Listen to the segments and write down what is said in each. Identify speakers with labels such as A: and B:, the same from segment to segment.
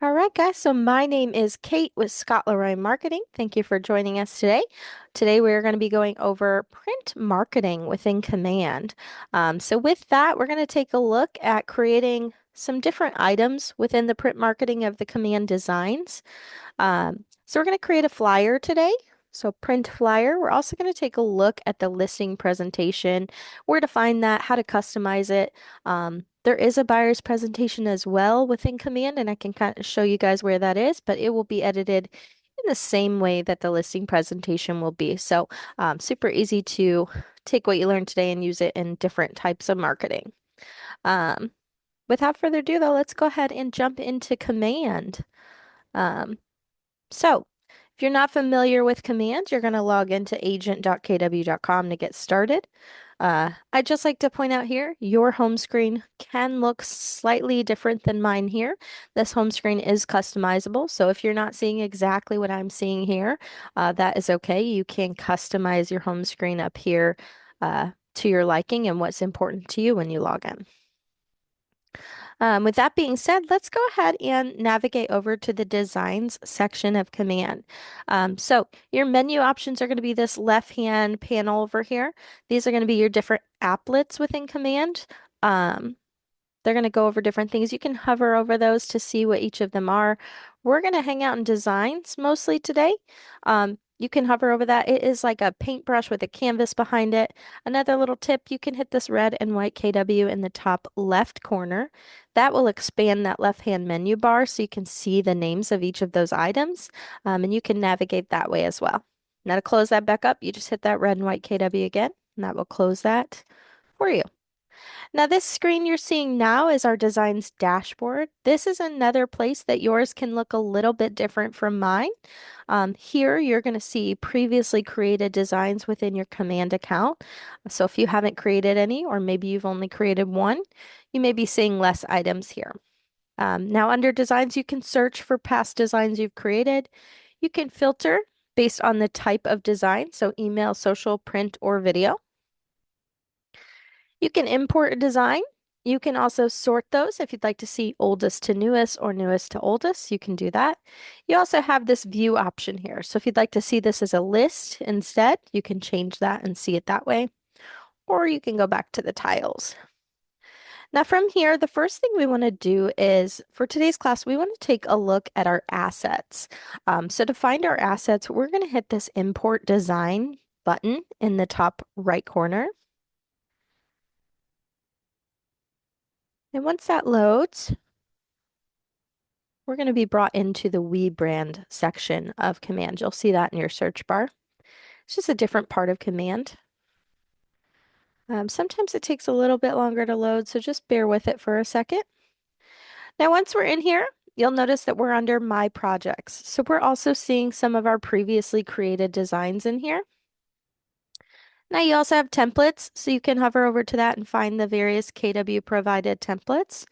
A: All right, guys. So my name is Kate with Scott Leroy Marketing. Thank you for joining us today. Today we're going to be going over print marketing within Command. So with that, we're going to take a look at creating some different items within the print marketing of the Command designs. So we're going to create a flyer today. So print flyer. We're also going to take a look at the listing presentation, where to find that, how to customize it. There is a buyer's presentation as well within Command, and I can kind of show you guys where that is, but it will be edited in the same way that the listing presentation will be. So super easy to take what you learned today and use it in different types of marketing. Um, Without further ado, though, let's go ahead and jump into Command. Um, so, if you're not familiar with commands, you're going to log into agent.kw.com to get started. I'd just like to point out here, your home screen can look slightly different than mine here. This home screen is customizable, so if you're not seeing exactly what I'm seeing here, that is okay. You can customize your home screen up here to your liking and what's important to you when you log in. With that being said, let's go ahead and navigate over to the designs section of Command. So your menu options are going to be this left-hand panel over here. These are going to be your different applets within Command. Um, they're going to go over different things. You can hover over those to see what each of them are. We're going to hang out in designs mostly today. You can hover over that. It is like a paintbrush with a canvas behind it. Another little tip, you can hit this red and white KW in the top left corner. That will expand that left-hand menu bar so you can see the names of each of those items, and you can navigate that way as well. Now to close that back up, you just hit that red and white KW again, and that will close that for you. Now, this screen you're seeing now is our designs dashboard. This is another place that yours can look a little bit different from mine. Here, you're going to see previously created designs within your Command account. So if you haven't created any, or maybe you've only created one, you may be seeing less items here. Now, under designs, you can search for past designs you've created. You can filter based on the type of design, so email, social, print, or video. You can import a design. You can also sort those if you'd like to see oldest to newest or newest to oldest, you can do that. You also have this view option here. So if you'd like to see this as a list instead, you can change that and see it that way. Or you can go back to the tiles. Now from here, the first thing we want to do is, for today's class, we want to take a look at our assets. So to find our assets, we're going to hit this Import Design button in the top right corner. And once that loads, we're going to be brought into the We Brand section of Command. You'll see that in your search bar. It's just a different part of Command. Sometimes it takes a little bit longer to load, so just bear with it for a second. Now, once we're in here, you'll notice that we're under My Projects. So we're also seeing some of our previously created designs in here. Now you also have templates, so you can hover over to that and find the various KW provided templates.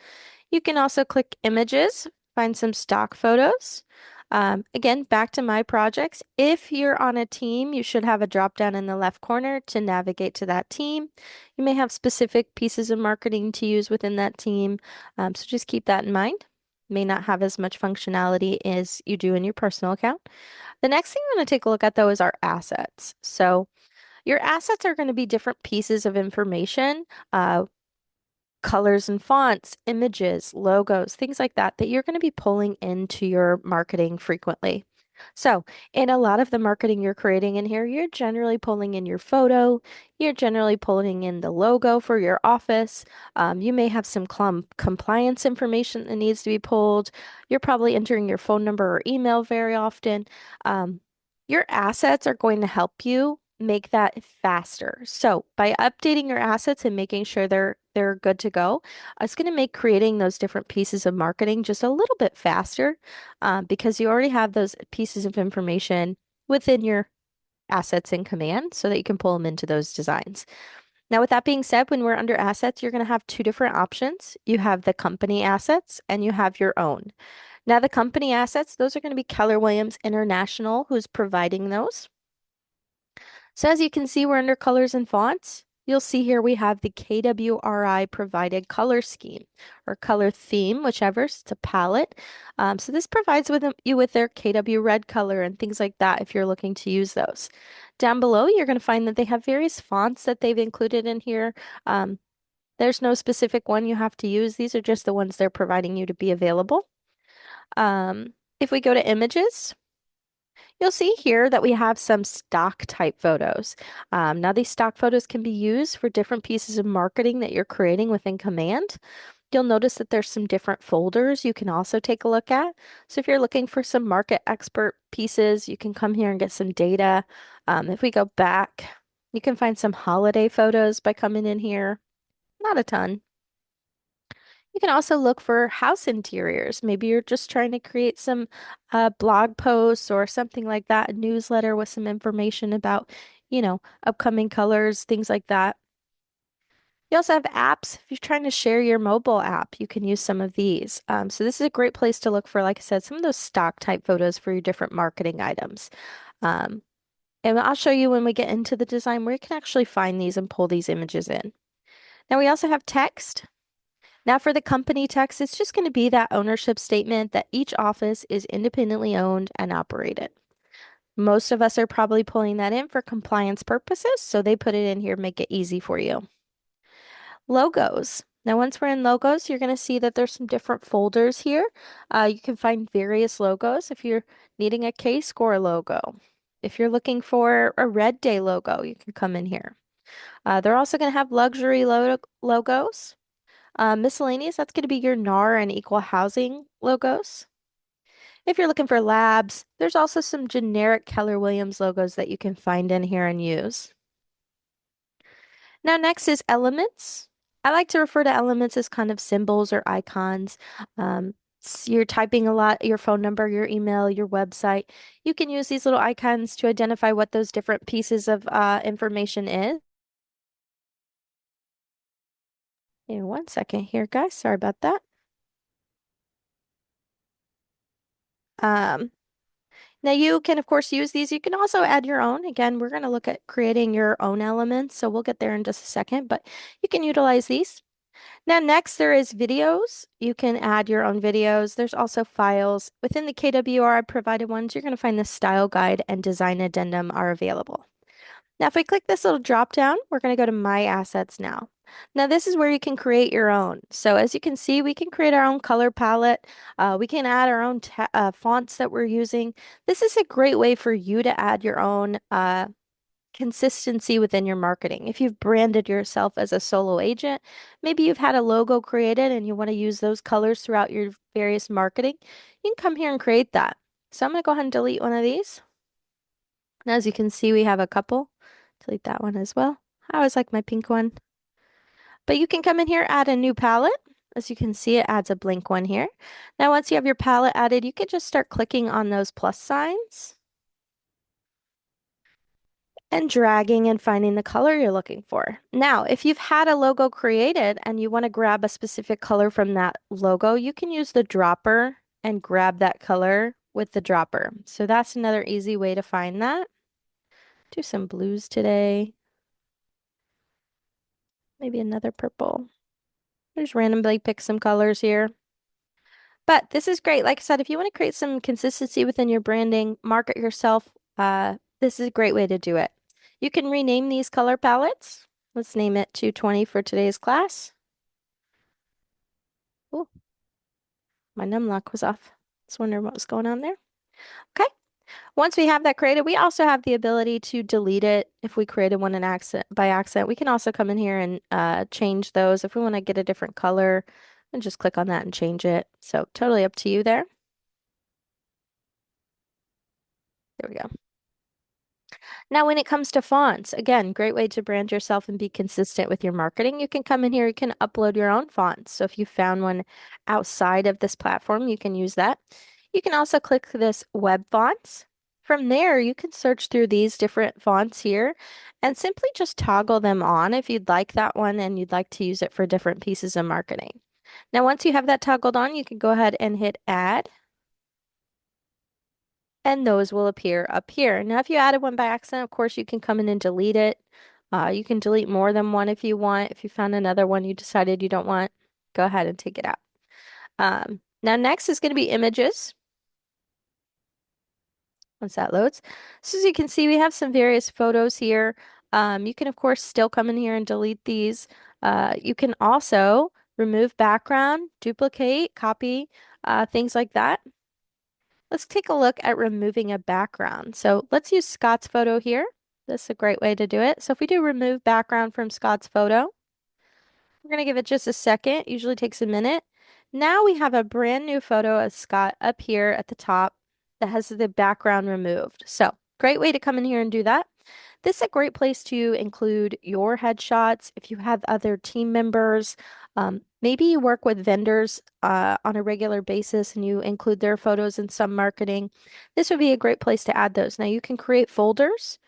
A: You can also click images, find some stock photos. Again, back to My Projects. If you're on a team, you should have a drop down in the left corner to navigate to that team. You may have specific pieces of marketing to use within that team, so just keep that in mind. May not have as much functionality as you do in your personal account. The next thing I'm going to take a look at, though, is our assets. So your assets are going to be different pieces of information, colors and fonts, images, logos, things like that, that you're going to be pulling into your marketing frequently. So in a lot of the marketing you're creating in here, you're generally pulling in your photo, you're generally pulling in the logo for your office. You may have some compliance information that needs to be pulled. You're probably entering your phone number or email very often. Your assets are going to help you make that faster. So by updating your assets and making sure they're good to go, it's going to make creating those different pieces of marketing just a little bit faster, because you already have those pieces of information within your assets in Command so that you can pull them into those designs. Now, with that being said, when we're under assets, you're going to have two different options. You have the company assets and you have your own. Now, the company assets, those are going to be Keller Williams International who's providing those. So as you can see, we're under colors and fonts. you'll see here we have the KWRI provided color scheme or color theme, whichever. It's a palette. So this provides you with their KW red color and things like that if you're looking to use those. Down below, you're going to find that they have various fonts that they've included in here. Um, there's no specific one you have to use. These are just the ones they're providing you to be available. If we go to images, you'll see here that we have some stock type photos. Now, these stock photos can be used for different pieces of marketing that you're creating within Command. You'll notice that there's some different folders you can also take a look at. So if you're looking for some market expert pieces, you can come here and get some data. If we go back, you can find some holiday photos by coming in here. Not a ton. You can also look for house interiors. Maybe you're just trying to create some blog posts or something like that, a newsletter with some information about, upcoming colors, things like that. You also have apps. If you're trying to share your mobile app, you can use some of these. So this is a great place to look for, like I said, some of those stock type photos for your different marketing items. Um, and I'll show you when we get into the design where you can actually find these and pull these images in. Now we also have text. Now, for the company text, it's just going to be that ownership statement that each office is independently owned and operated. Most of us are probably pulling that in for compliance purposes, so they put it in here, make it easy for you. Logos. Now, once we're in logos, you're going to see that there's some different folders here. You can find various logos if you're needing a K-score logo. If you're looking for a Red Day logo, you can come in here. They're also going to have luxury logos. Miscellaneous, that's going to be your NAR and equal housing logos. If you're looking for labs, there's also some generic Keller Williams logos that you can find in here and use. Now, next is elements. I like to refer to elements as kind of symbols or icons. You're typing a lot, your phone number, your email, your website. You can use these little icons to identify what those different pieces of information is. In 1 second here, guys. Sorry about that. Um, Now you can, of course, use these. You can also add your own. Again, we're going to look at creating your own elements, so we'll get there in just a second, but you can utilize these. Now, next there is videos. You can add your own videos. There's also files. Within the KWR provided ones, you're going to find the style guide and design addendum are available. Now, if we click this little drop down, we're going to go to My Assets now. Now, this is where you can create your own. So as you can see, we can create our own color palette. We can add our own fonts that we're using. This is a great way for you to add your own consistency within your marketing. If you've branded yourself as a solo agent, maybe you've had a logo created and you want to use those colors throughout your various marketing, you can come here and create that. So I'm going to go ahead and delete one of these. And as you can see, we have a couple. Delete that one as well. I always like my pink one. But you can come in here, add a new palette. As you can see, it adds a blank one here. Now, once you have your palette added, you can just start clicking on those plus signs and dragging and finding the color you're looking for. Now, if you've had a logo created and you want to grab a specific color from that logo, you can use the dropper and grab that color with the dropper. So that's another easy way to find that. Do some blues today. Maybe another purple. Just randomly pick some colors here. But this is great. Like I said, if you want to create some consistency within your branding, market yourself, this is a great way to do it. You can rename these color palettes. Let's name it 220 for today's class. Oh, my num lock was off. Just wondering what was going on there. Okay. Once we have that created, we also have the ability to delete it if we created one by accident. We can also come in here and change those if we want to get a different color and just click on that and change it. So totally up to you there. There we go. Now, when it comes to fonts, again, great way to brand yourself and be consistent with your marketing. You can come in here, you can upload your own fonts. So if you found one outside of this platform, you can use that. You can also click this web fonts. From there, you can search through these different fonts here and simply just toggle them on if you'd like that one and you'd like to use it for different pieces of marketing. Now, once you have that toggled on, you can go ahead and hit add, and those will appear up here. Now, if you added one by accident, of course, you can come in and delete it. You can delete more than one if you want. If you found another one you decided you don't want, go ahead and take it out. Now next is going to be images. Once that loads. So as you can see, we have some various photos here. You can, of course, still come in here and delete these. You can also remove background, duplicate, copy, things like that. Let's take a look at removing a background. So let's use Scott's photo here. This is a great way to do it. So if we do remove background from Scott's photo, we're going to give it just a second. Usually takes a minute. Now we have a brand new photo of Scott up here at the top that has the background removed. So great way to come in here and do that. This is a great place to include your headshots if you have other team members. Maybe you work with vendors on a regular basis and you include their photos in some marketing. This would be a great place to add those. Now you can create folders,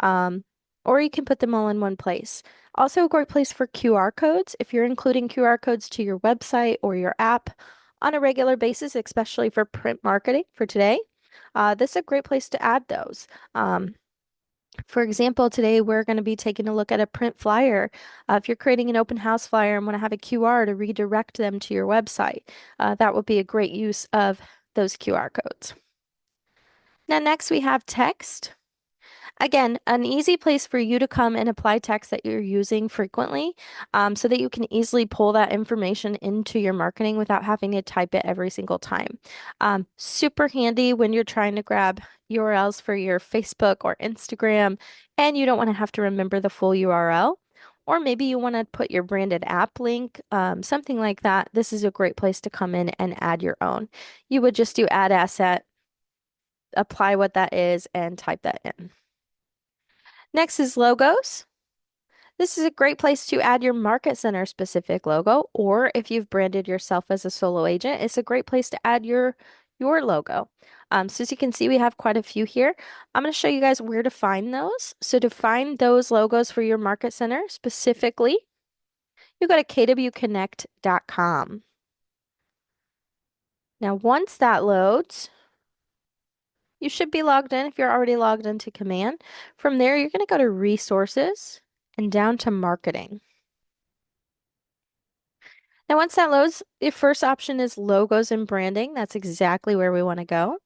A: um, or you can put them all in one place. Also a great place for QR codes. If you're including QR codes to your website or your app on a regular basis, especially for print marketing for today, this is a great place to add those. For example, today we're going to be taking a look at a print flyer. If you're creating an open house flyer and want to have a QR to redirect them to your website, that would be a great use of those QR codes. Now, next we have text. Again, an easy place for you to come and apply text that you're using frequently, so that you can easily pull that information into your marketing without having to type it every single time. Super handy when you're trying to grab URLs for your Facebook or Instagram and you don't want to have to remember the full URL. Or maybe you want to put your branded app link, something like that. This is a great place to come in and add your own. You would just do add asset, apply what that is, and type that in. Next is logos. This is a great place to add your market center specific logo, or if you've branded yourself as a solo agent, it's a great place to add your logo. So as you can see, we have quite a few here. I'm going to show you guys where to find those. So to find those logos for your market center specifically, you go to kwconnect.com. Now, once that loads, you should be logged in if you're already logged into Command. From there, you're going to go to Resources and down to Marketing. Now, once that loads, the first option is Logos and Branding. That's exactly where we want to go.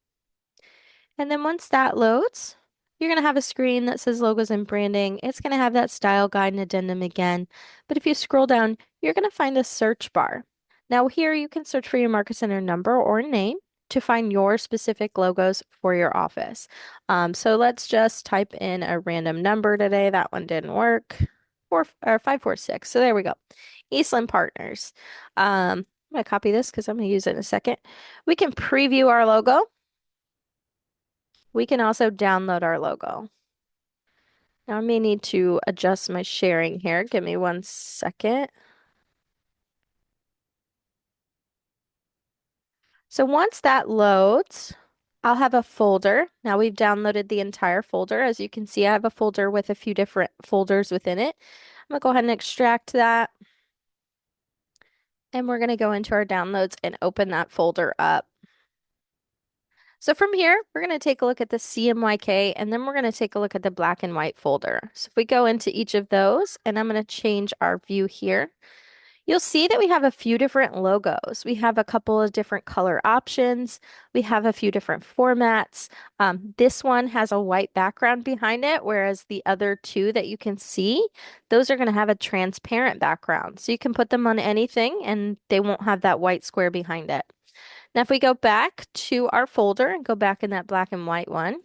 A: And then once that loads, you're going to have a screen that says Logos and Branding. It's going to have that style guide and addendum again. But if you scroll down, you're going to find a search bar. Now, here you can search for your Market Center number or name to find your specific logos for your office. So let's just type in a random number today. That one didn't work. 546. So there we go. Eastland Partners. I'm going to copy this because I'm going to use it in a second. We can preview our logo. We can also download our logo. Now I may need to adjust my sharing here. Give me 1 second. So once that loads, I'll have a folder. Now we've downloaded the entire folder. As you can see, I have a folder with a few different folders within it. I'm going to go ahead and extract that. And we're going to go into our downloads and open that folder up. So from here, we're going to take a look at the CMYK, and then we're going to take a look at the black and white folder. So if we go into each of those, and I'm going to change our view here, you'll see that we have a few different logos. We have a couple of different color options. We have a few different formats. This one has a white background behind it, whereas the other two that you can see, those are going to have a transparent background. So you can put them on anything and they won't have that white square behind it. Now, if we go back to our folder and go back in that black and white one,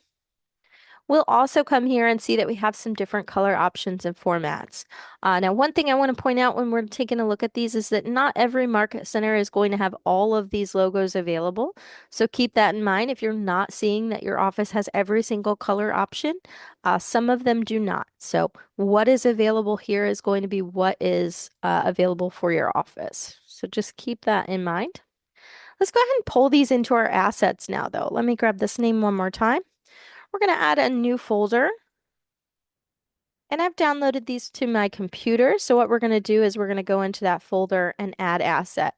A: we'll also come here and see that we have some different color options and formats. Now, one thing I want to point out when we're taking a look at these is that not every market center is going to have all of these logos available. So keep that in mind. If you're not seeing that your office has every single color option, some of them do not. So what is available here is going to be what is available for your office. So just keep that in mind. Let's go ahead and pull these into our assets now, though. Let me grab this name one more time. We're going to add a new folder. And I've downloaded these to my computer. So what we're going to do is we're going to go into that folder and add asset.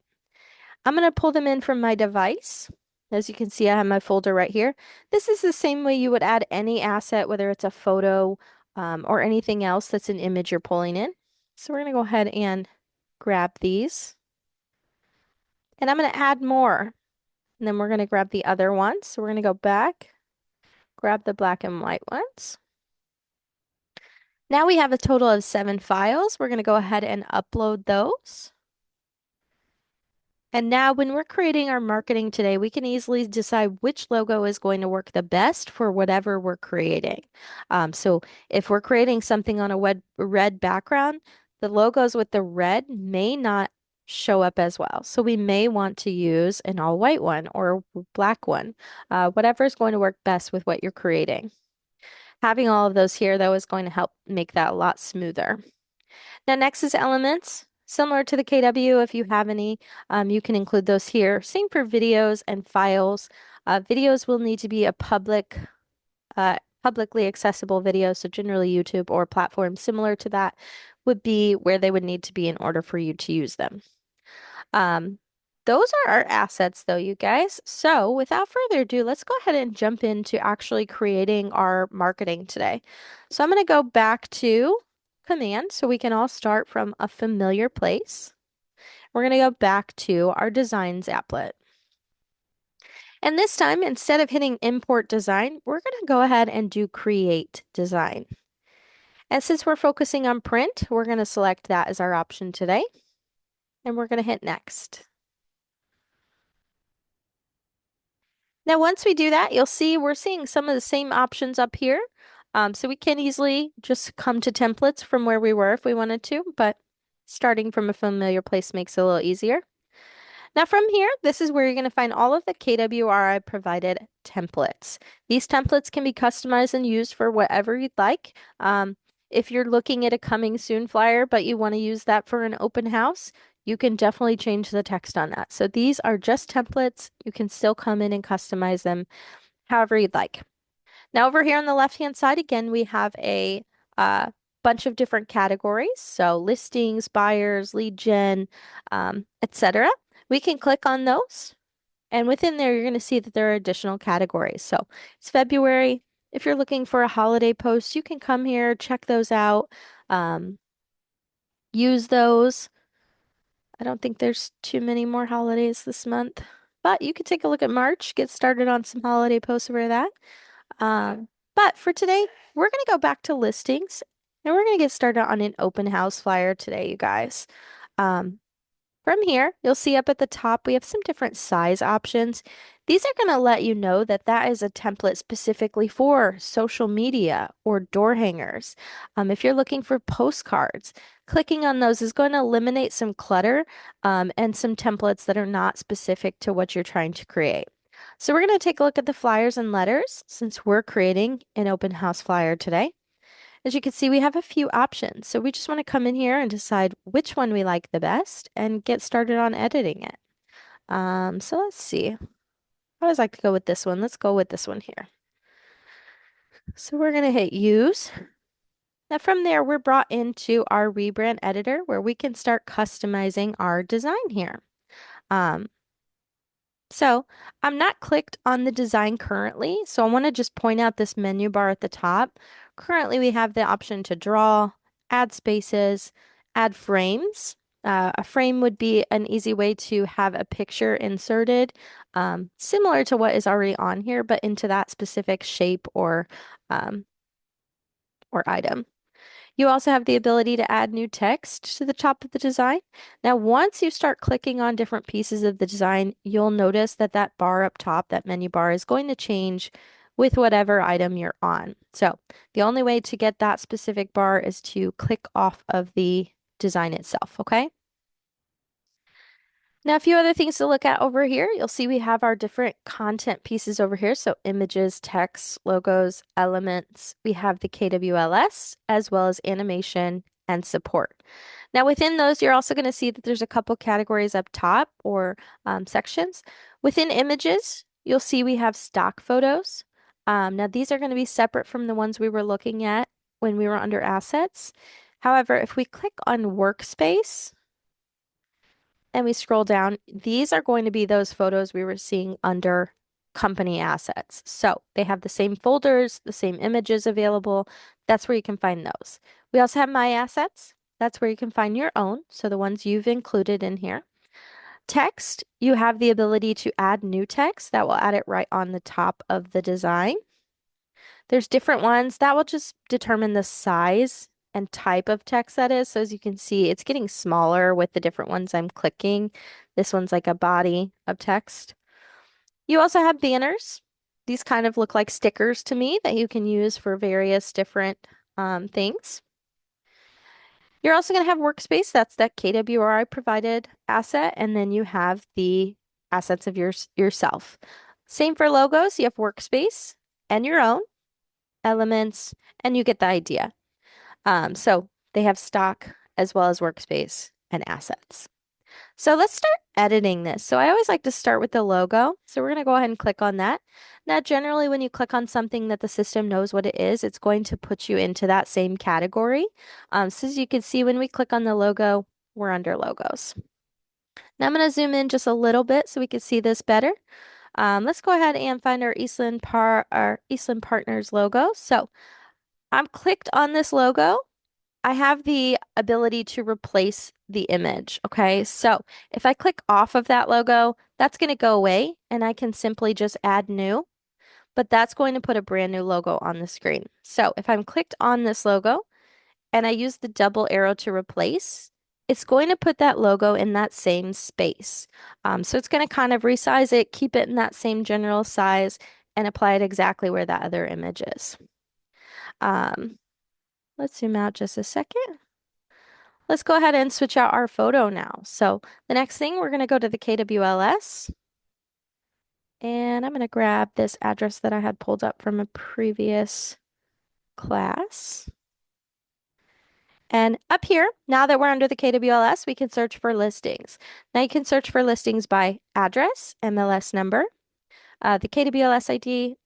A: I'm going to pull them in from my device. As you can see, I have my folder right here. This is the same way you would add any asset, whether it's a photo, or anything else that's an image you're pulling in. So we're going to go ahead and grab these. And I'm going to add more. And then we're going to grab the other ones. So we're going to go back, grab the black and white ones. Now we have a total of 7 files. We're going to go ahead and upload those. And now when we're creating our marketing today, we can easily decide which logo is going to work the best for whatever we're creating. So if we're creating something on a red background, the logos with the red may not show up as well. So we may want to use an all white one or a black one, whatever is going to work best with what you're creating. Having all of those here, though, is going to help make that a lot smoother. Now, next is elements. Similar to the KW, if you have any, you can include those here. Same for videos and files. Videos will need to be a publicly accessible video, so generally YouTube or platform similar to that would be where they would need to be in order for you to use them. Those are our assets though, you guys. So without further ado, let's go ahead and jump into actually creating our marketing today. So I'm going to go back to command so we can all start from a familiar place. We're going to go back to our designs applet. And this time, instead of hitting import design, we're going to go ahead and do create design. And since we're focusing on print, we're going to select that as our option today. And we're going to hit next. Now, once we do that, you'll see we're seeing some of the same options up here. So we can easily just come to templates from where we were if we wanted to, but starting from a familiar place makes it a little easier. Now from here, this is where you're going to find all of the KWRI provided templates. These templates can be customized and used for whatever you'd like. If you're looking at a coming soon flyer, but you want to use that for an open house, you can definitely change the text on that. So these are just templates. You can still come in and customize them however you'd like. Now over here on the left-hand side, again, we have a bunch of different categories. So listings, buyers, lead gen, etc. We can click on those. And within there, you're going to see that there are additional categories. So it's February. If you're looking for a holiday post, you can come here, check those out, use those. I don't think there's too many more holidays this month, but you could take a look at March, get started on some holiday posts over that. But for today, we're going to go back to listings and we're going to get started on an open house flyer today, you guys. From here, you'll see up at the top, we have some different size options. These are going to let you know that that is a template specifically for social media or door hangers. If you're looking for postcards, clicking on those is going to eliminate some clutter and some templates that are not specific to what you're trying to create. So we're going to take a look at the flyers and letters since we're creating an open house flyer today. As you can see, we have a few options. So we just want to come in here and decide which one we like the best and get started on editing it. So let's see. I always like to go with this one. Let's go with this one here. So we're going to hit use. Now from there, we're brought into our rebrand editor where we can start customizing our design here. So I'm not clicked on the design currently, so I want to just point out this menu bar at the top. Currently, we have the option to draw, add spaces, add frames. A frame would be an easy way to have a picture inserted, similar to what is already on here, but into that specific shape or item. You also have the ability to add new text to the top of the design. Now, once you start clicking on different pieces of the design, you'll notice that that bar up top, that menu bar, is going to change with whatever item you're on. So the only way to get that specific bar is to click off of the design itself, okay? Now, a few other things to look at over here. You'll see we have our different content pieces over here. So images, text, logos, elements. We have the KWLS as well as animation and support. Now, within those, you're also going to see that there's a couple categories up top or sections. Within images, you'll see we have stock photos. Now, these are going to be separate from the ones we were looking at when we were under assets. However, if we click on workspace, and we scroll down, these are going to be those photos we were seeing under company assets. So they have the same folders, the same images available, That's where you can find those. We also have My Assets. That's where you can find your own, so the ones you've included in here. Text, you have the ability to add new text that will add it right on the top of the design. There's different ones that will just determine the size and type of text that is. So as you can see, it's getting smaller with the different ones I'm clicking. This one's like a body of text. You also have banners. These kind of look like stickers to me that you can use for various different things. You're also going to have workspace. That's that KWRI provided asset. And then you have the assets of yourself. Same for logos. You have workspace and your own elements, and you get the idea. So they have stock as well as workspace and assets. So let's start editing this. So I always like to start with the logo. So we're going to go ahead and click on that. Now, generally, when you click on something that the system knows what it is, it's going to put you into that same category. So as you can see, when we click on the logo, we're under logos. Now I'm going to zoom in just a little bit so we can see this better. Let's go ahead and find our Eastland Partners logo. So I'm clicked on this logo. I have the ability to replace the image. Okay, so if I click off of that logo, that's going to go away and I can simply just add new, but that's going to put a brand new logo on the screen. So if I'm clicked on this logo and I use the double arrow to replace, it's going to put that logo in that same space. So it's going to kind of resize it, keep it in that same general size, and apply it exactly where that other image is. Let's zoom out just a second. Let's go ahead and switch out our photo now. So the next thing, we're going to go to the KWLS. And I'm going to grab this address that I had pulled up from a previous class. And up here, now that we're under the KWLS, we can search for listings. Now you can search for listings by address, MLS number, the KWLS ID,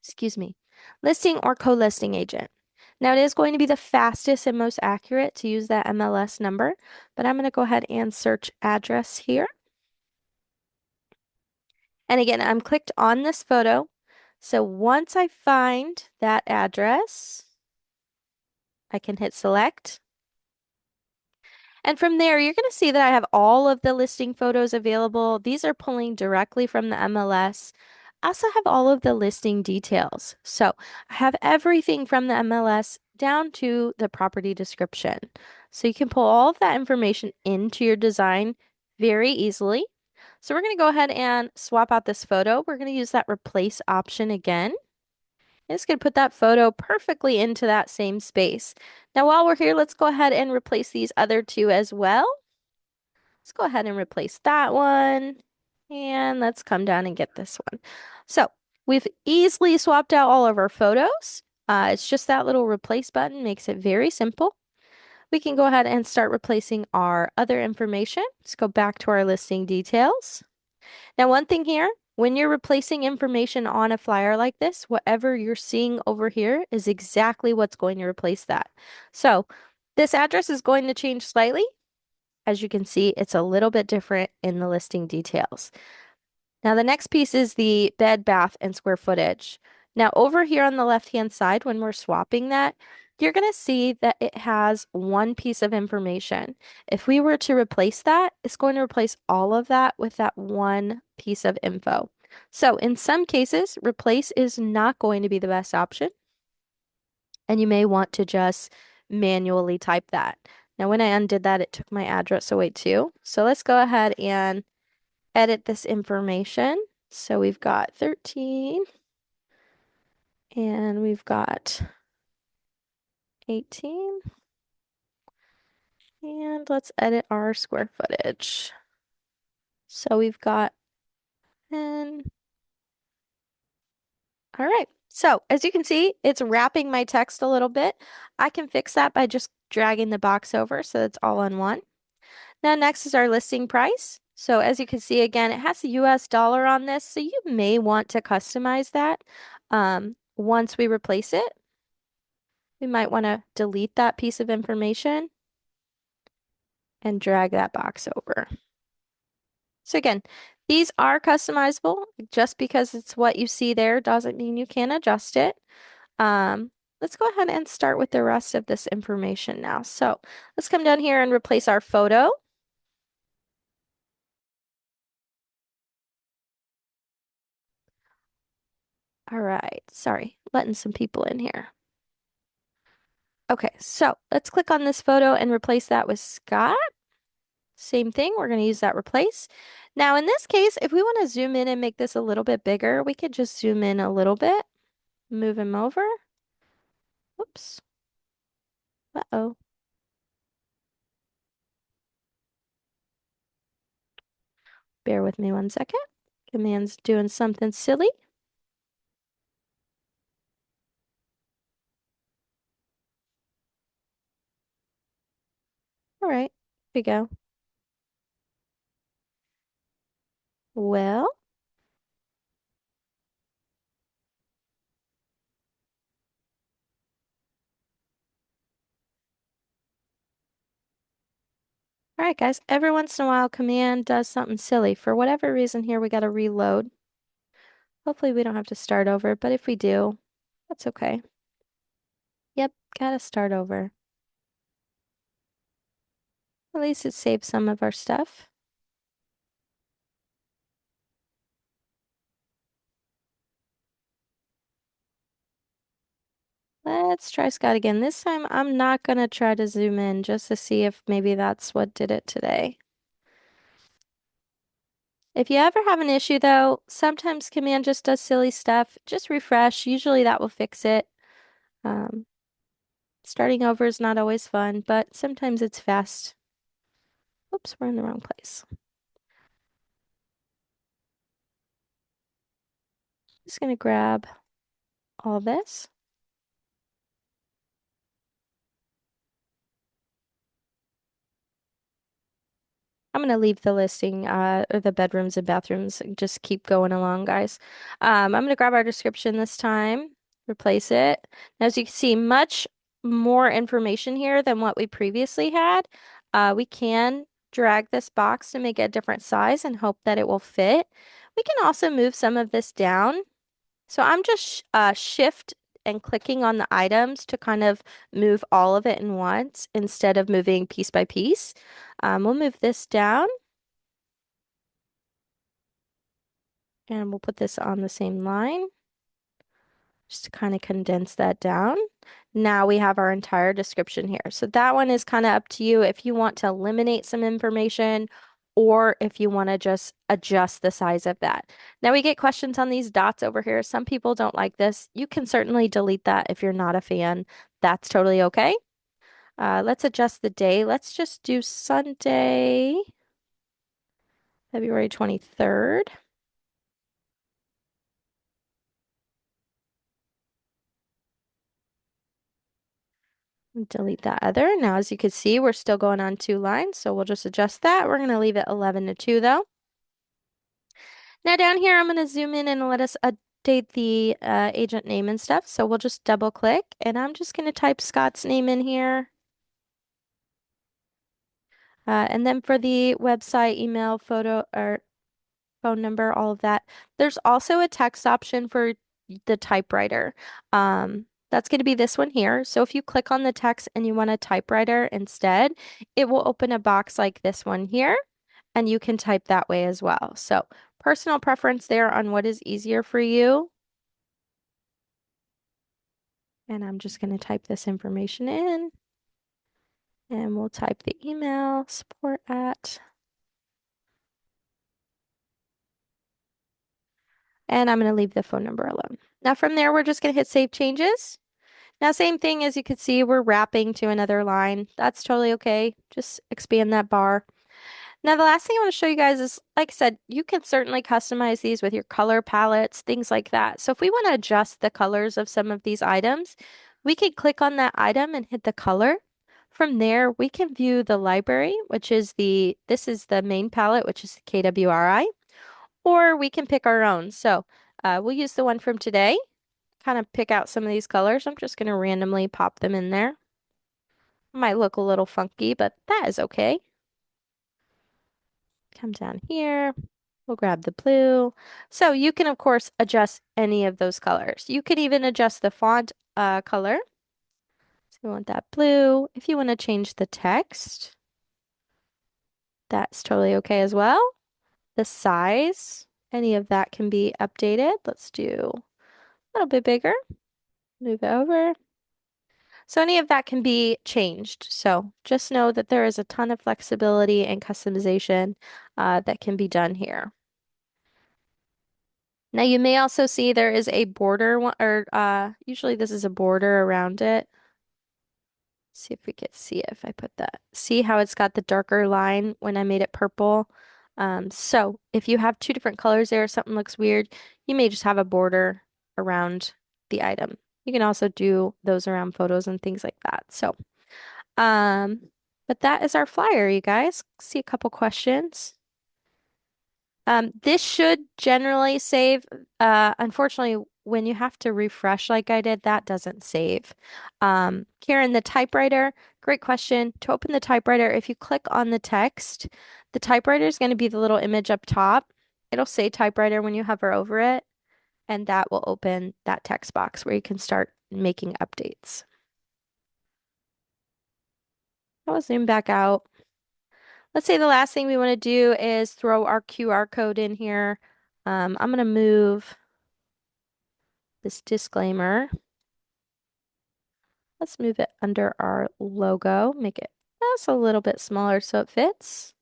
A: excuse me, listing or co-listing agent. Now it is going to be the fastest and most accurate to use that MLS number, but I'm going to go ahead and search address here. And again, I'm clicked on this photo. So once I find that address, I can hit select. And from there, you're going to see that I have all of the listing photos available. These are pulling directly from the MLS. I also have all of the listing details. So I have everything from the MLS down to the property description. So you can pull all of that information into your design very easily. So we're going to go ahead and swap out this photo. We're going to use that replace option again. It's going to put that photo perfectly into that same space. Now, while we're here, let's go ahead and replace these other two as well. Let's go ahead and replace that one. And let's come down and get this one. So we've easily swapped out all of our photos. It's just that little replace button makes it very simple. We can go ahead and start replacing our other information. Let's go back to our listing details. Now, one thing here, when you're replacing information on a flyer like this, whatever you're seeing over here is exactly what's going to replace that. So this address is going to change slightly. As you can see, it's a little bit different in the listing details. Now, the next piece is the bed, bath, and square footage. Now, over here on the left-hand side, when we're swapping that, you're going to see that it has one piece of information. If we were to replace that, it's going to replace all of that with that one piece of info. So in some cases, replace is not going to be the best option, and you may want to just manually type that. Now, when I undid that, it took my address away too. So let's go ahead and edit this information. So we've got 13 and we've got 18. And let's edit our square footage. So we've got 10. All right. So as you can see, it's wrapping my text a little bit. I can fix that by just dragging the box over so it's all on one. Now next is our listing price. So as you can see, again, it has the US dollar on this, so you may want to customize that once we replace it. We might want to delete that piece of information and drag that box over. So again, these are customizable. Just because it's what you see there doesn't mean you can't adjust it. let's go ahead and start with the rest of this information now. So let's come down here and replace our photo. All right, sorry, letting some people in here. Okay, so let's click on this photo and replace that with Scott. Same thing, we're going to use that replace. Now in this case, if we want to zoom in and make this a little bit bigger, we could just zoom in a little bit, move him over. Whoops. Uh-oh. Bear with me 1 second. Command's doing something silly. All right, here we go. Well, all right, guys. Every once in a while, Command does something silly. For whatever reason here, we got to reload. Hopefully we don't have to start over, but if we do, that's okay. Yep, gotta start over. At least it saves some of our stuff. Let's try Scott again. This time I'm not gonna try to zoom in just to see if maybe that's what did it today. If you ever have an issue though, sometimes Command just does silly stuff. Just refresh. Usually that will fix it. Um, Starting over is not always fun, but sometimes it's fast. Oops, we're in the wrong place. Just gonna grab all this. I'm gonna leave the listing, or the bedrooms and bathrooms, and just keep going along, guys. I'm gonna grab our description this time, replace it. Now, as you can see, much more information here than what we previously had. We can drag this box to make it a different size and hope that it will fit. We can also move some of this down. So I'm just shift and clicking on the items to kind of move all of it in once instead of moving piece by piece. We'll move this down and we'll put this on the same line just to kind of condense that down. Now we have our entire description here. So that one is kind of up to you if you want to eliminate some information or if you want to just adjust the size of that. Now we get questions on these dots over here. Some people don't like this. You can certainly delete that if you're not a fan. That's totally okay. Let's adjust the day. Let's just do Sunday, February 23rd. Delete that other. Now, as you can see, we're still going on 2 lines, so we'll just adjust that. We're going to leave it 11 to 2 though. Now down here, I'm going to zoom in and let us update the agent name and stuff. So we'll just double click and I'm just going to type Scott's name in here. And then for the website, email, photo, or phone number, all of that. There's also a text option for the typewriter. That's going to be this one here. So if you click on the text and you want a typewriter instead, it will open a box like this one here, and you can type that way as well. So personal preference there on what is easier for you. And I'm just going to type this information in, and we'll type the email support at. And I'm going to leave the phone number alone. Now from there, we're just going to hit save changes. Now, same thing as you can see, we're wrapping to another line. That's totally okay. Just expand that bar. Now, the last thing I want to show you guys is, like I said, you can certainly customize these with your color palettes, things like that. So if we want to adjust the colors of some of these items, we could click on that item and hit the color. From there, we can view the library, which is this is the main palette, which is the KWRI, or we can pick our own. So we'll use the one from today, kind of pick out some of these colors. I'm just going to randomly pop them in there. Might look a little funky, but that is okay. Come down here. We'll grab the blue. So you can, of course, adjust any of those colors. You could even adjust the font color. We want that blue. If you want to change the text, that's totally okay as well. The size, any of that can be updated. Let's do a little bit bigger. Move it over. So any of that can be changed. So just know that there is a ton of flexibility and customization that can be done here. Now you may also see there is a border one, or usually this is a border around it. See if we can see it if I put that. See how it's got the darker line when I made it purple? So if you have two different colors there, something looks weird, you may just have a border around the item. You can also do those around photos and things like that. So, um, but that is our flyer, you guys. See a couple questions. This should generally save. Unfortunately, when you have to refresh like I did, that doesn't save. Karen, the typewriter, great question. To open the typewriter, if you click on the text, the typewriter is going to be the little image up top. It'll say typewriter when you hover over it, and that will open that text box where you can start making updates. I'll zoom back out. Let's say the last thing we want to do is throw our QR code in here. I'm going to move this disclaimer. Let's move it under our logo, make it just a little bit smaller so it fits.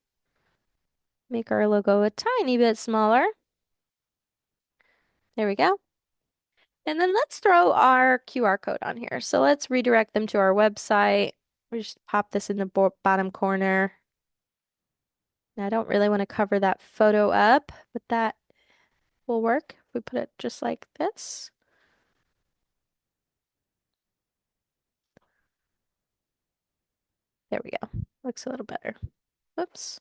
A: Make our logo a tiny bit smaller. There we go. And then let's throw our QR code on here. So let's redirect them to our website. We just pop this in the bottom corner. Now, I don't really want to cover that photo up, but that will work if we put it just like this. There we go. Looks a little better. Whoops.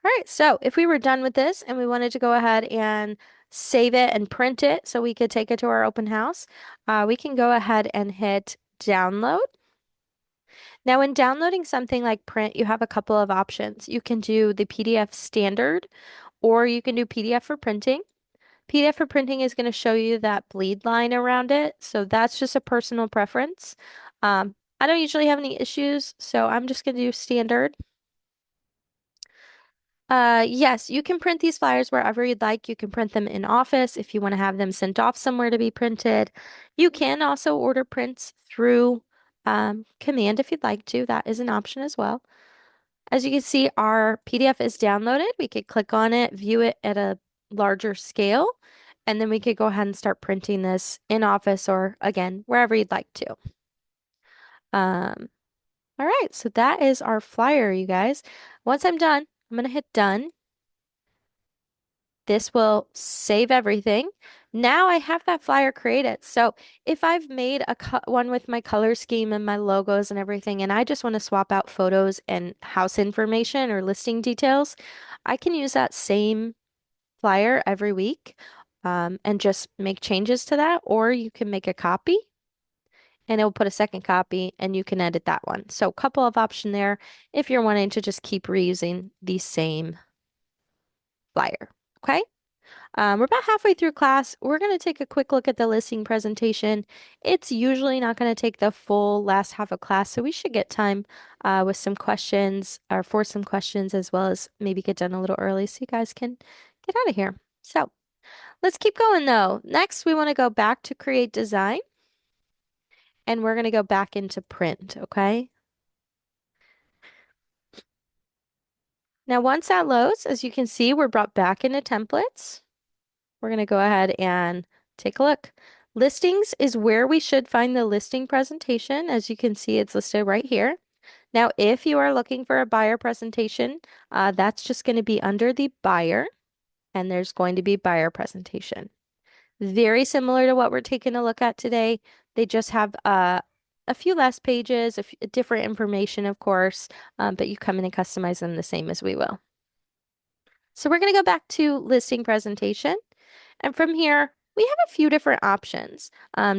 A: All right, so if we were done with this and we wanted to go ahead and save it and print it so we could take it to our open house, we can go ahead and hit download. Now, when downloading something like print, you have a couple of options. You can do the PDF standard, or you can do PDF for printing. PDF for printing is going to show you that bleed line around it, so that's just a personal preference. I don't usually have any issues, so I'm just going to do standard. Yes, you can print these flyers wherever you'd like. You can print them in office if you want to have them sent off somewhere to be printed. You can also order prints through command if you'd like to. That is an option as well. As you can see, our PDF is downloaded. We could click on it, view it at a larger scale, and then we could go ahead and start printing this in office or again, wherever you'd like to. All right, so that is our flyer, you guys. Once I'm done, I'm going to hit done. This will save everything. Now I have that flyer created. So if I've made one with my color scheme and my logos and everything, and I just want to swap out photos and house information or listing details, I can use that same flyer every week and just make changes to that. Or you can make a copy and it will put a second copy and you can edit that one. So a couple of options there if you're wanting to just keep reusing the same flyer. Okay. We're about halfway through class. We're going to take a quick look at the listing presentation. It's usually not going to take the full last half of class, so we should get time with some questions or for some questions as well as maybe get done a little early so you guys can get out of here. So let's keep going though. Next, we want to go back to create design and we're going to go back into print, okay? Now, once that loads, as you can see, we're brought back into templates. We're going to go ahead and take a look. Listings is where we should find the listing presentation. As you can see, it's listed right here. Now, if you are looking for a buyer presentation, that's just going to be under the buyer, and there's going to be buyer presentation. Very similar to what we're taking a look at today. They just have a few less pages, different information, of course, but you come in and customize them the same as we will. So we're going to go back to listing presentation. And from here, we have a few different options.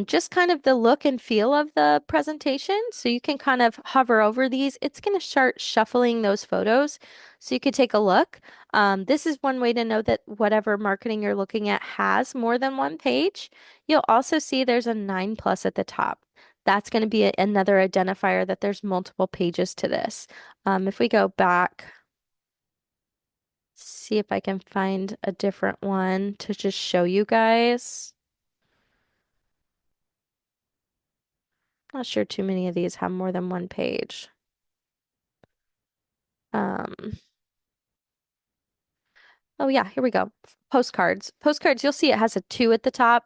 A: Just kind of the look and feel of the presentation. So you can kind of hover over these. It's going to start shuffling those photos so you could take a look. This is one way to know that whatever marketing you're looking at has more than one page. You'll also see there's a 9+ at the top. That's going to be another identifier that there's multiple pages to this. If we go back, see if I can find a different one to just show you guys. Not sure too many of these have more than one page. Um, oh yeah, here we go. Postcards. Postcards, you'll see it has a 2 at the top.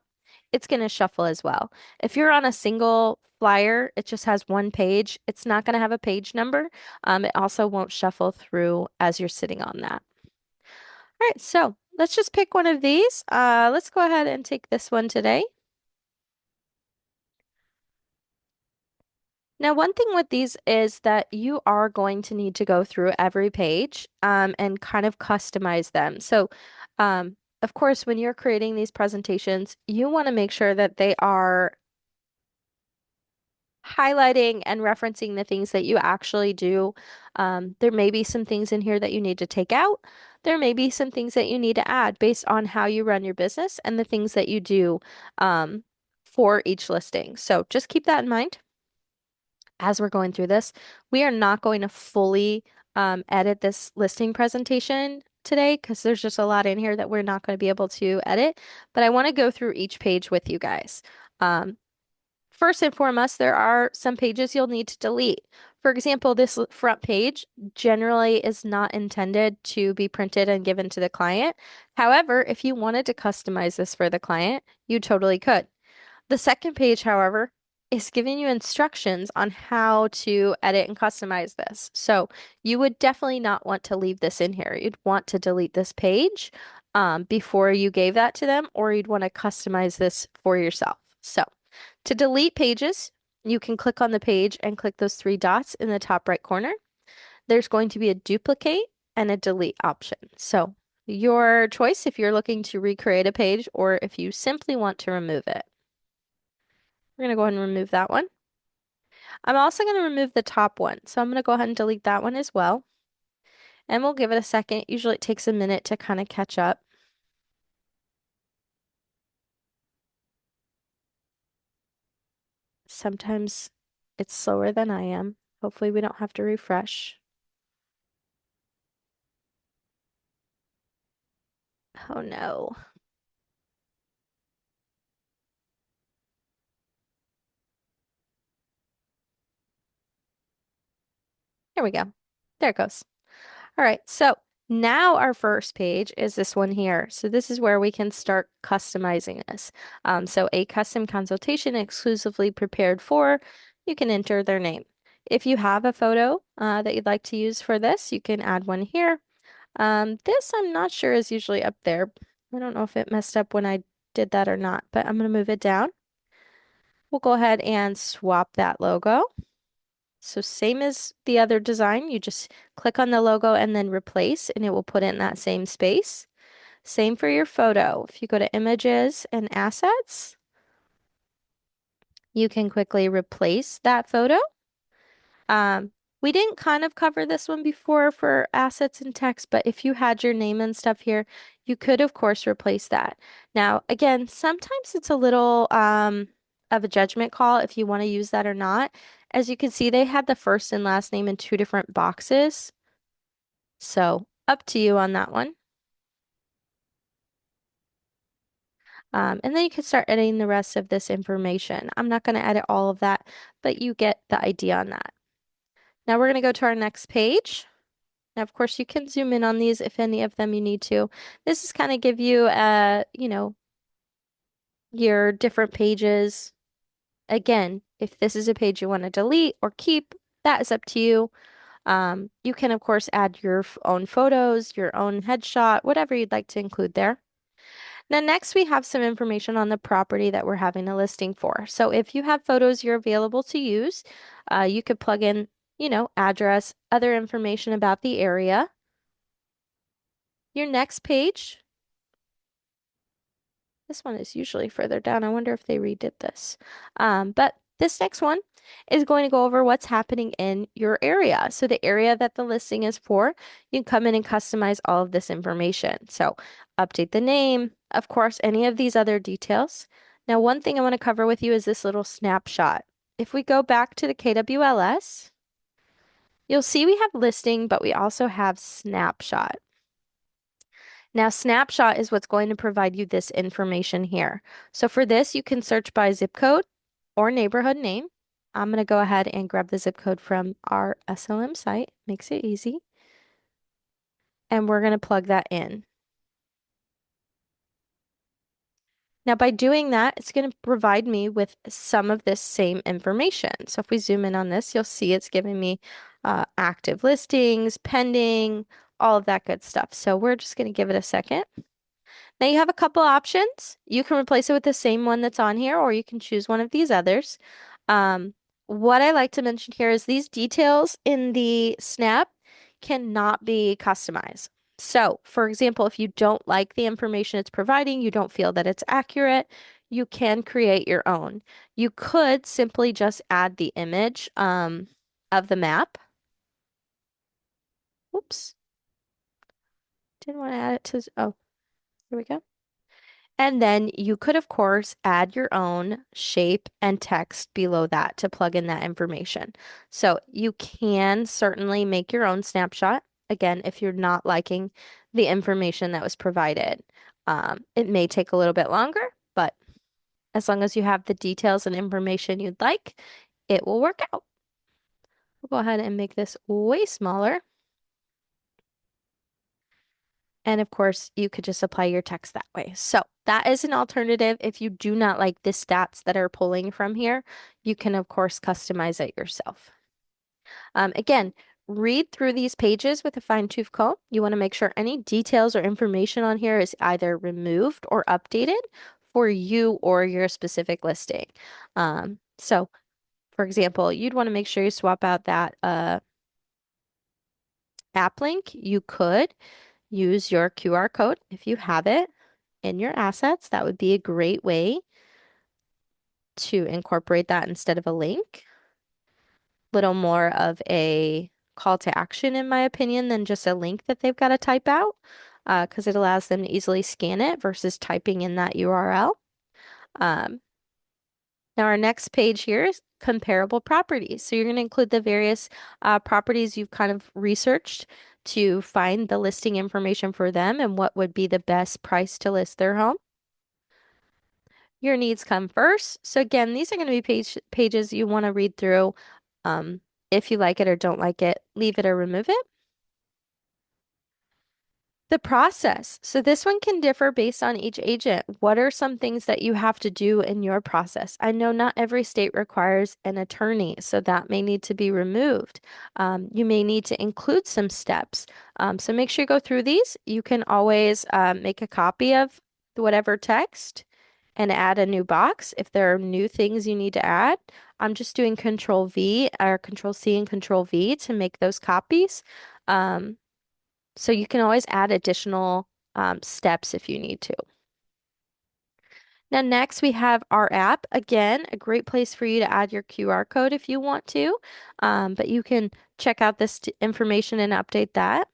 A: It's going to shuffle as well. If you're on a single flyer, it just has one page. It's not going to have a page number. It also won't shuffle through as you're sitting on that. All right, so let's just pick one of these. Let's go ahead and take this one today. Now, one thing with these is that you are going to need to go through every page and kind of customize them. So, of course, when you're creating these presentations, you want to make sure that they are highlighting and referencing the things that you actually do. There may be some things in here that you need to take out. There may be some things that you need to add based on how you run your business and the things that you do for each listing. So just keep that in mind as we're going through this. We are not going to fully edit this listing presentation today because there's just a lot in here that we're not going to be able to edit, but I want to go through each page with you guys. First and foremost, there are some pages you'll need to delete. For example, this front page generally is not intended to be printed and given to the client. However, if you wanted to customize this for the client, you totally could. The second page, however, is giving you instructions on how to edit and customize this. So you would definitely not want to leave this in here. You'd want to delete this page before you gave that to them, or you'd want to customize this for yourself. So to delete pages, you can click on the page and click those 3 dots in the top right corner. There's going to be a duplicate and a delete option. So your choice if you're looking to recreate a page or if you simply want to remove it. We're going to go ahead and remove that one. I'm also going to remove the top one. So I'm going to go ahead and delete that one as well. And we'll give it a second. Usually it takes a minute to kind of catch up. Sometimes it's slower than I am. Hopefully we don't have to refresh. Oh no. There we go. There it goes. All right, so now our first page is this one here. So this is where we can start customizing this. So a custom consultation exclusively prepared for, you can enter their name. If you have a photo that you'd like to use for this, you can add one here. This I'm not sure is usually up there. I don't know if it messed up when I did that or not, but I'm going to move it down. We'll go ahead and swap that logo. So same as the other design, you just click on the logo and then replace, and it will put it in that same space. Same for your photo. If you go to images and assets, you can quickly replace that photo. We didn't kind of cover this one before for assets and text, but if you had your name and stuff here, you could of course replace that. Now, again, sometimes it's a little of a judgment call if you want to use that or not. As you can see, they had the first and last name in 2 different boxes. So up to you on that one. And then you can start editing the rest of this information. I'm not going to edit all of that, but you get the idea on that. Now we're going to go to our next page. Now, of course, you can zoom in on these if any of them you need to. This is kind of give you, your different pages. Again, if this is a page you want to delete or keep, that is up to you. You can, of course, add your own photos, your own headshot, whatever you'd like to include there. Now, next we have some information on the property that we're having a listing for. So if you have photos you're available to use, you could plug in, address, other information about the area. Your next page, this one is usually further down. I wonder if they redid this. But this next one is going to go over what's happening in your area. So the area that the listing is for, you can come in and customize all of this information. So update the name, of course, any of these other details. Now, one thing I want to cover with you is this little snapshot. if we go back to the KWLS, you'll see we have listing, but we also have snapshot. Now, snapshot is what's going to provide you this information here. So for this, you can search by zip code or neighborhood name. I'm going to go ahead and grab the zip code from our SLM site. Makes it easy. And we're going to plug that in. Now, by doing that, it's going to provide me with some of this same information. So if we zoom in on this, you'll see it's giving me active listings, pending, all of that good stuff. So we're just going to give it a second. Now you have a couple options. You can replace it with the same one that's on here, or you can choose one of these others. Um, what I like to mention here is these details in the snap cannot be customized. So, for example, if you don't like the information it's providing, you don't feel that it's accurate, you can create your own. You could simply just add the image of the map. Oops, didn't want to add it to, oh, here we go. And then you could, of course, add your own shape and text below that to plug in that information. So you can certainly make your own snapshot. Again, if you're not liking the information that was provided, it may take a little bit longer, but as long as you have the details and information you'd like, it will work out. We'll go ahead and make this way smaller. And of course, you could just apply your text that way. So that is an alternative. If you do not like the stats that are pulling from here, you can, of course, customize it yourself. Again, read through these pages with a fine-tooth comb. You want to make sure any details or information on here is either removed or updated for you or your specific listing. So, for example, you'd want to make sure you swap out that app link. You could use your QR code if you have it in your assets. That would be a great way to incorporate that instead of a link. Little more of a call to action, in my opinion, than just a link that they've got to type out, because it allows them to easily scan it versus typing in that URL. Now, our next page here is comparable properties. So you're going to include the various properties you've kind of researched to find the listing information for them and what would be the best price to list their home. Your needs come first. So again, these are going to be pages you want to read through. If you like it or don't like it, leave it or remove it. The process. So this one can differ based on each agent. What are some things that you have to do in your process? I know not every state requires an attorney, so that may need to be removed. You may need to include some steps. So make sure you go through these. You can always make a copy of whatever text and add a new box if there are new things you need to add. I'm just doing Control V or Control C and Control V to make those copies. So you can always add additional steps if you need to. Now, next we have our app. Again, a great place for you to add your QR code if you want to, but you can check out this information and update that.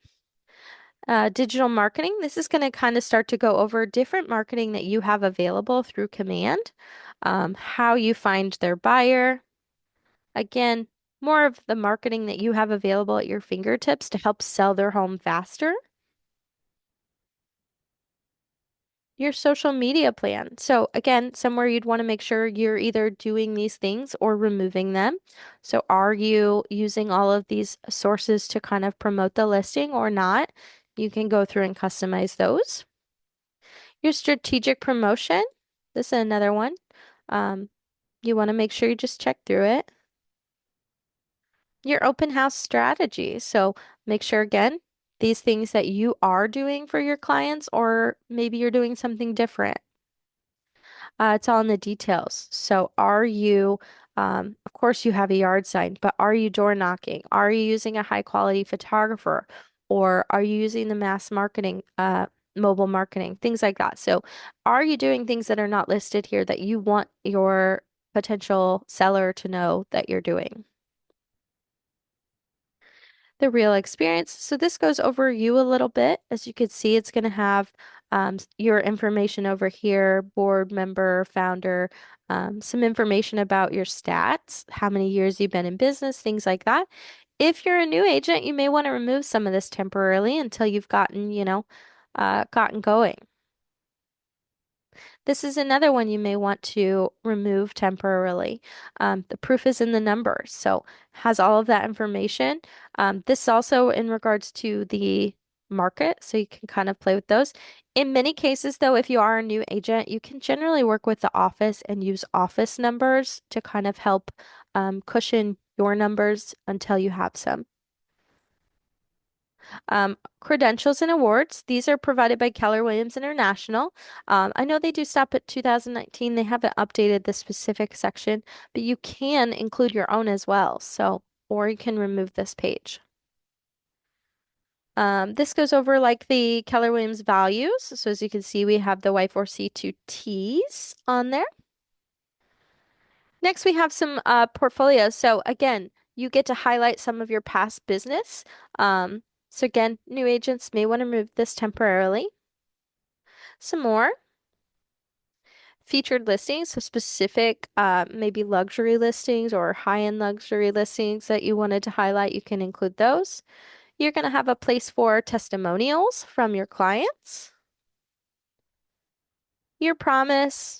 A: Digital marketing. This is going to kind of start to go over different marketing that you have available through Command, how you find their buyer. Again, more of the marketing that you have available at your fingertips to help sell their home faster. Your social media plan. So again, somewhere you'd want to make sure you're either doing these things or removing them. So are you using all of these sources to kind of promote the listing or not? You can go through and customize those. Your strategic promotion. This is another one. You want to make sure you just check through it. Your open house strategy. So make sure again, these things that you are doing for your clients, or maybe you're doing something different. It's all in the details. So are you, of course you have a yard sign, but are you door knocking? Are you using a high quality photographer? Or are you using the mass marketing, mobile marketing, things like that? So are you doing things that are not listed here that you want your potential seller to know that you're doing? The real experience. So this goes over you a little bit. As you can see, it's going to have Your information over here, board member, founder, some information about your stats, how many years you've been in business, things like that. If you're a new agent, you may want to remove some of this temporarily until you've gotten going. This is another one you may want to remove temporarily. The proof is in the numbers, so has all of that information. This also in regards to the market, so you can kind of play with those. In many cases, though, if you are a new agent, you can generally work with the office and use office numbers to kind of help cushion your numbers until you have some. Credentials and awards. These are provided by Keller Williams International. I know they do stop at 2019. They haven't updated the specific section, but you can include your own as well. So, or you can remove this page. This goes over like the Keller Williams values. So as you can see, we have the Y4C2Ts on there. Next, we have some portfolios. So again, you get to highlight some of your past business. So again, new agents may want to remove this temporarily. Some more featured listings, so specific maybe luxury listings or high-end luxury listings that you wanted to highlight, you can include those. You're going to have a place for testimonials from your clients. Your promise.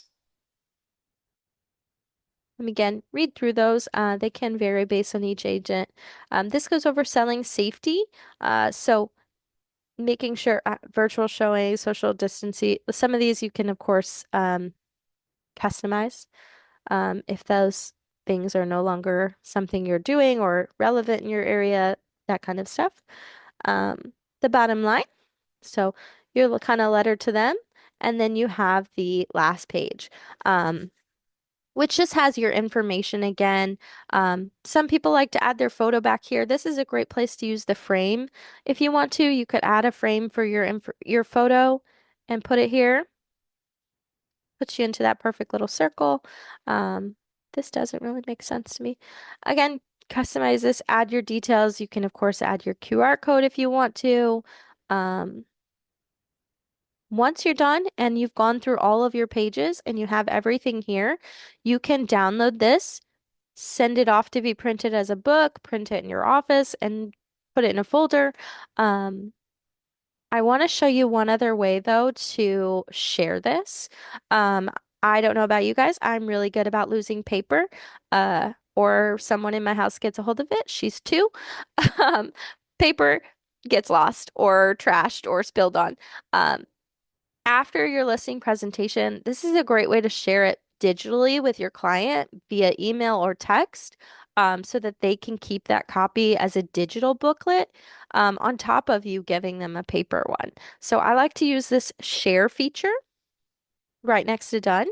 A: And again, read through those. They can vary based on each agent. This goes over selling safety. So making sure virtual showing, social distancing, some of these you can, of course, customize. If those things are no longer something you're doing or relevant in your area, that kind of stuff. The bottom line. So your kind of letter to them. And then you have the last page. Which just has your information again. Some people like to add their photo back here. This is a great place to use the frame. If you want to, you could add a frame for your photo and put it here. Puts you into that perfect little circle. This doesn't really make sense to me. Again, customize this, add your details. You can, of course, add your QR code if you want to. Um, Once you're done and you've gone through all of your pages and you have everything here, you can download this, send it off to be printed as a book, print it in your office, and put it in a folder. Um, I want to show you one other way though to share this. Um, I don't know about you guys. I'm really good about losing paper. Or someone in my house gets a hold of it. She's two. Um, paper gets lost or trashed or spilled on. Um, After your listing presentation, this is a great way to share it digitally with your client via email or text, so that they can keep that copy as a digital booklet, on top of you giving them a paper one. So I like to use this share feature right next to done.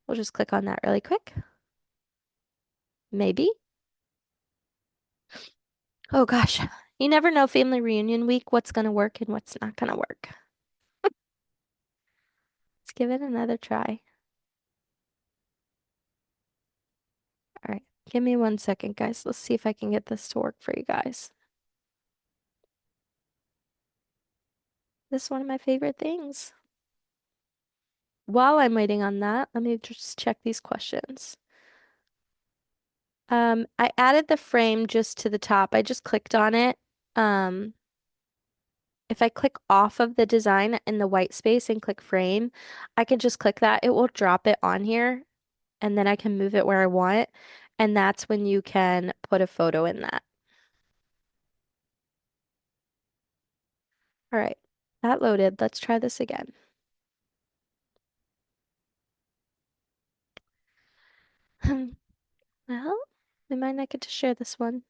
A: We'll just click on that really quick. Maybe. Oh gosh, you never know family reunion week what's going to work and what's not going to work. Let's give it another try. All right, give me 1 second, guys. Let's see if I can get this to work for you guys. This is one of my favorite things. While I'm waiting on that, let me just check these questions. I added the frame just to the top. I just clicked on it. Um, if I click off of the design in the white space and click frame, I can just click that. It will drop it on here and then I can move it where I want. And that's when you can put a photo in that. All right, that loaded. Let's try this again. Well, we might not get to share this one.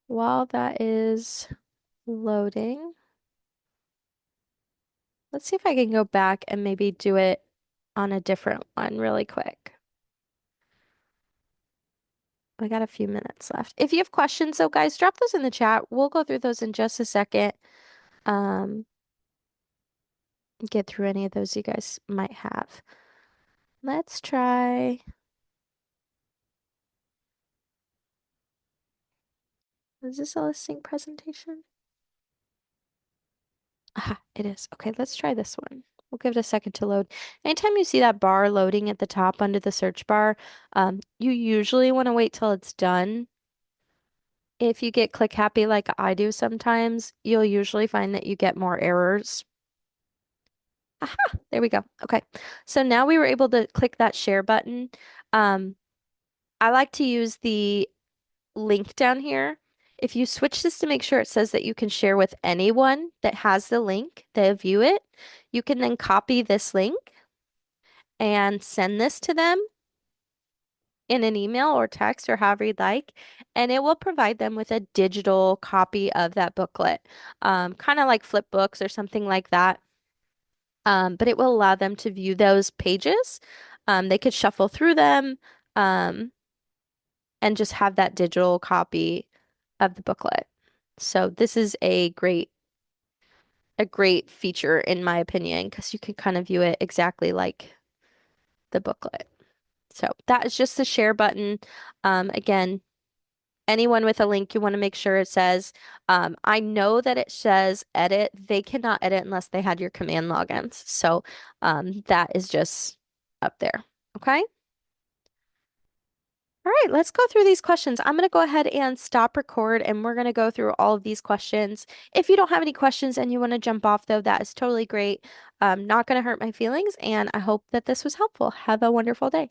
A: While that is loading, let's see if I can go back and maybe do it on a different one really quick. We got a few minutes left. If you have questions though, guys, drop those in the chat. We'll go through those in just a second. Um, get through any of those you guys might have. Let's try. Is this a listing presentation? Aha, it is. Okay, let's try this one. We'll give it a second to load. Anytime you see that bar loading at the top under the search bar, you usually want to wait till it's done. If you get click happy like I do sometimes, you'll usually find that you get more errors. Aha, there we go. Okay, so now we were able to click that share button. Um, I like to use the link down here. If you switch this to make sure it says that you can share with anyone that has the link, they view it, you can then copy this link and send this to them in an email or text or however you'd like, and it will provide them with a digital copy of that booklet, kind of like flip books or something like that. But it will allow them to view those pages. They could shuffle through them, um, and just have that digital copy of the booklet. So this is a great feature in my opinion because you can kind of view it exactly like the booklet. So that is just the share button. Again, anyone with a link, you want to make sure it says, I know that it says edit. They cannot edit unless they had your command logins. So that is just up there. Okay. All right, let's go through these questions. I'm going to go ahead and stop record and we're going to go through all of these questions. If you don't have any questions and you want to jump off, though, that is totally great. Not going to hurt my feelings, and I hope that this was helpful. Have a wonderful day.